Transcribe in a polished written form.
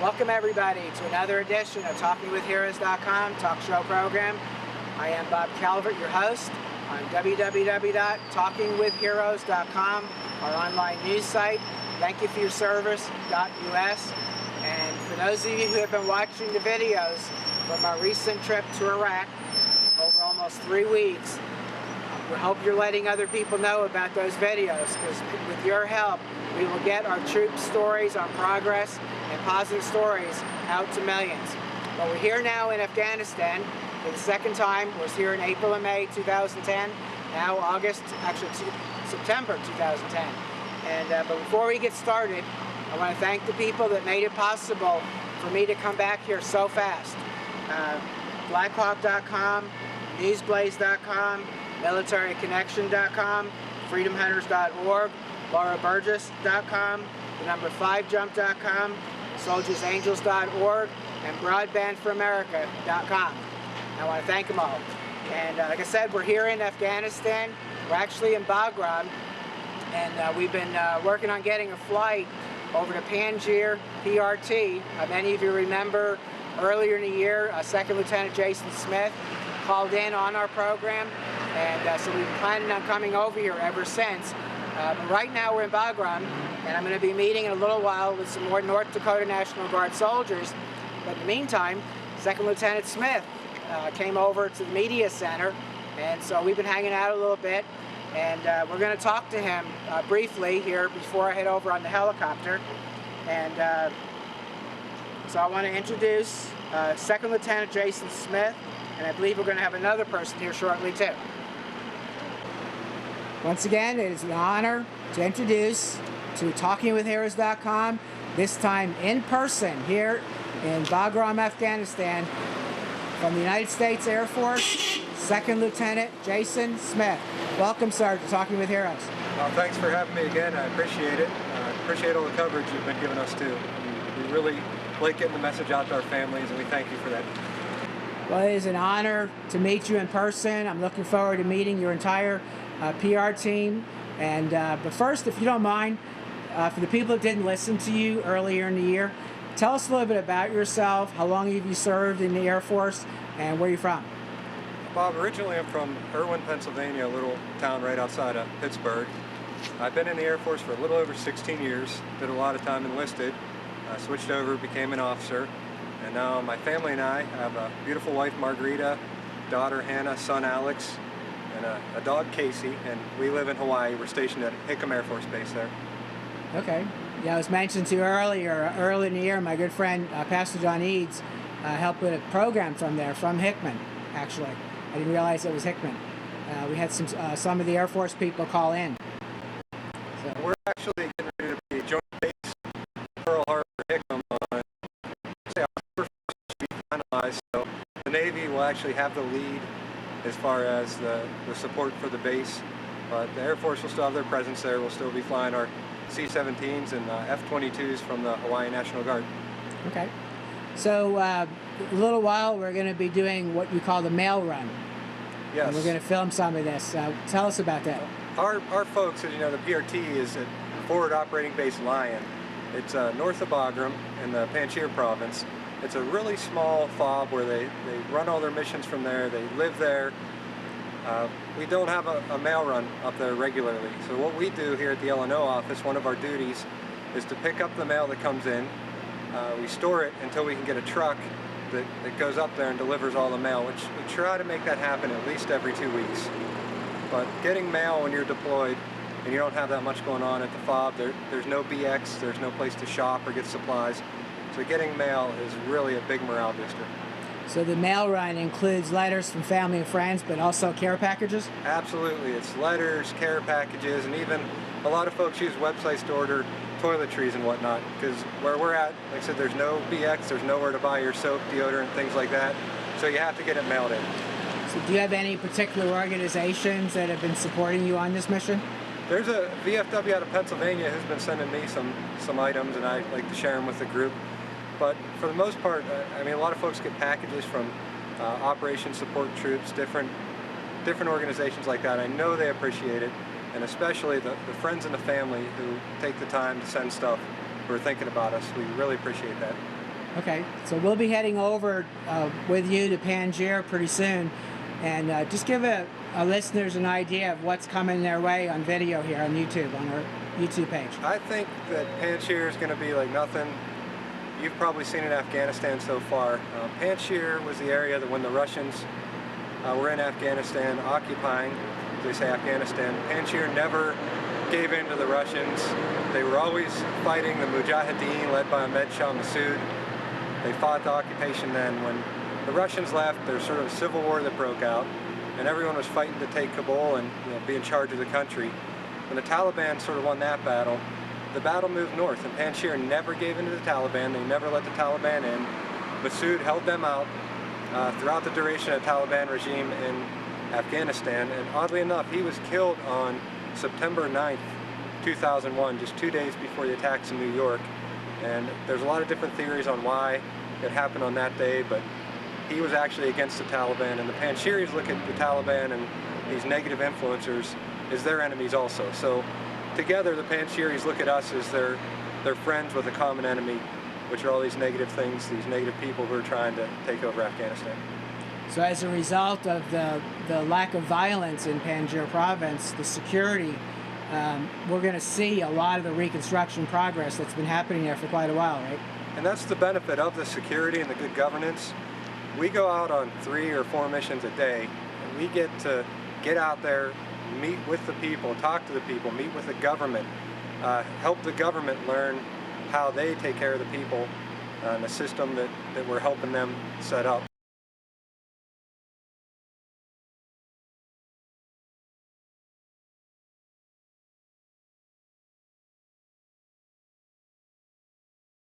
Welcome everybody to another edition of TalkingWithHeroes.com talk show program. I am Bob Calvert, your host on www.talkingwithheroes.com, our online news site. Thank you for your service.us. And for those of you who have been watching the videos from our recent trip to Iraq over almost 3 weeks, we hope you're letting other people know about those videos, because with your help we will get our troops' stories on progress and positive stories out to millions. But we're here now in Afghanistan for the second time. We were here in April and May 2010, now August, actually September 2010. And but before we get started, I want to thank the people that made it possible for me to come back here so fast. Blackhawk.com, newsblaze.com, militaryconnection.com, freedomhunters.org, lauraburgess.com, the number 5jump.com, soldiersangels.org, and broadbandforamerica.com. I want to thank them all. And like I said, we're here in Afghanistan. We're actually in Bagram, and we've been working on getting a flight over to Panjshir, PRT. Many of you remember earlier in the year, Second Lieutenant Jason Smith called in on our program, and so we've been planning on coming over here ever since. But right now we're in Bagram, and I'm going to be meeting in a little while with some more North Dakota National Guard soldiers. But in the meantime, Second Lieutenant Smith came over to the media center, and so we've been hanging out a little bit, and we're going to talk to him briefly here before I head over on the helicopter. And so I want to introduce Second Lieutenant Jason Smith, and I believe we're going to have another person here shortly too. Once again, it is an honor to introduce to TalkingWithHeroes.com, this time in person here in Bagram, Afghanistan, from the United States Air Force, Second Lieutenant Jason Smith. Welcome, sir, to Talking with Heroes. Well, thanks for having me again. I appreciate it. I appreciate all the coverage you've been giving us too. We really like getting the message out to our families, and we thank you for that. Well, it is an honor to meet you in person. I'm looking forward to meeting your entire PR team. And but first, if you don't mind, for the people that didn't listen to you earlier in the year, tell us a little bit about yourself. How long have you served in the Air Force, and where are you from? Bob, originally I'm from Irwin, Pennsylvania, a little town right outside of Pittsburgh. I've been in the Air Force for a little over 16 years, did a lot of time enlisted, switched over, became an officer, and now my family and I have a beautiful wife, Margarita, daughter, Hannah, son, Alex, and a dog, Casey, and we live in Hawaii. We're stationed at Hickam Air Force Base there. Okay. Yeah, I was mentioned to you early in the year, my good friend, Pastor John Eads, helped with a program from there, from Hickman, actually. I didn't realize it was Hickman. We had some of the Air Force people call in. So. We're actually getting ready to be joint base Pearl Harbor, Hickam on, say, October 1st to be finalized. So the Navy will actually have the lead as far as the support for the base, but the Air Force will still have their presence there. We'll still be flying our C-17s and F-22s from the Hawaii National Guard. Okay. So a little while we're going to be doing what we call the mail run. Yes. And we're going to film some of this. Tell us about that. Our folks, as you know, the PRT is at Forward Operating Base Lyon. It's north of Bagram in the Panjshir Province. It's a really small FOB where they run all their missions from there. They live there. We don't have a mail run up there regularly. So what we do here at the L&O office, one of our duties, is to pick up the mail that comes in. We store it until we can get a truck that goes up there and delivers all the mail, which we try to make that happen at least every 2 weeks. But getting mail when you're deployed and you don't have that much going on at the FOB, there's no BX, there's no place to shop or get supplies. So getting mail is really a big morale booster. So the mail run includes letters from family and friends, but also care packages? Absolutely. It's letters, care packages, and even a lot of folks use websites to order toiletries and whatnot, because where we're at, like I said, there's no BX, there's nowhere to buy your soap, deodorant, things like that, so you have to get it mailed in. So do you have any particular organizations that have been supporting you on this mission? There's a VFW out of Pennsylvania who's been sending me some items, and I like to share them with the group. But for the most part, I mean, a lot of folks get packages from Operation Support Troops, different organizations like that. I know they appreciate it, and especially the friends and the family who take the time to send stuff, who are thinking about us. We really appreciate that. Okay, so we'll be heading over with you to Panjshir pretty soon, and just give our listeners an idea of what's coming their way on video here on YouTube, on our YouTube page. I think that Panjshir is going to be like nothing you've probably seen in Afghanistan so far. Panjshir was the area that when the Russians were in Afghanistan occupying, as they say, Afghanistan, Panjshir never gave in to the Russians. They were always fighting the Mujahideen led by Ahmed Shah Massoud. They fought the occupation then. When the Russians left, there's sort of a civil war that broke out, and everyone was fighting to take Kabul and be in charge of the country. When the Taliban sort of won that battle, the battle moved north, and Panjshir never gave in to the Taliban. They never let the Taliban in. Massoud held them out throughout the duration of the Taliban regime in Afghanistan, and oddly enough, he was killed on September 9th, 2001, just 2 days before the attacks in New York. And there's a lot of different theories on why it happened on that day, but he was actually against the Taliban, and the Panjshiris look at the Taliban and these negative influencers as their enemies also. So together the Panjshiris look at us as their friends with a common enemy, which are all these negative things, these negative people who are trying to take over Afghanistan. So as a result of the lack of violence in Panjshir Province, the security, we're going to see a lot of the reconstruction progress that's been happening there for quite a while, right? And that's the benefit of the security and the good governance. We go out on 3 or 4 missions a day, and we get to get out there, meet with the people, talk to the people, meet with the government, help the government learn how they take care of the people and the system that we're helping them set up.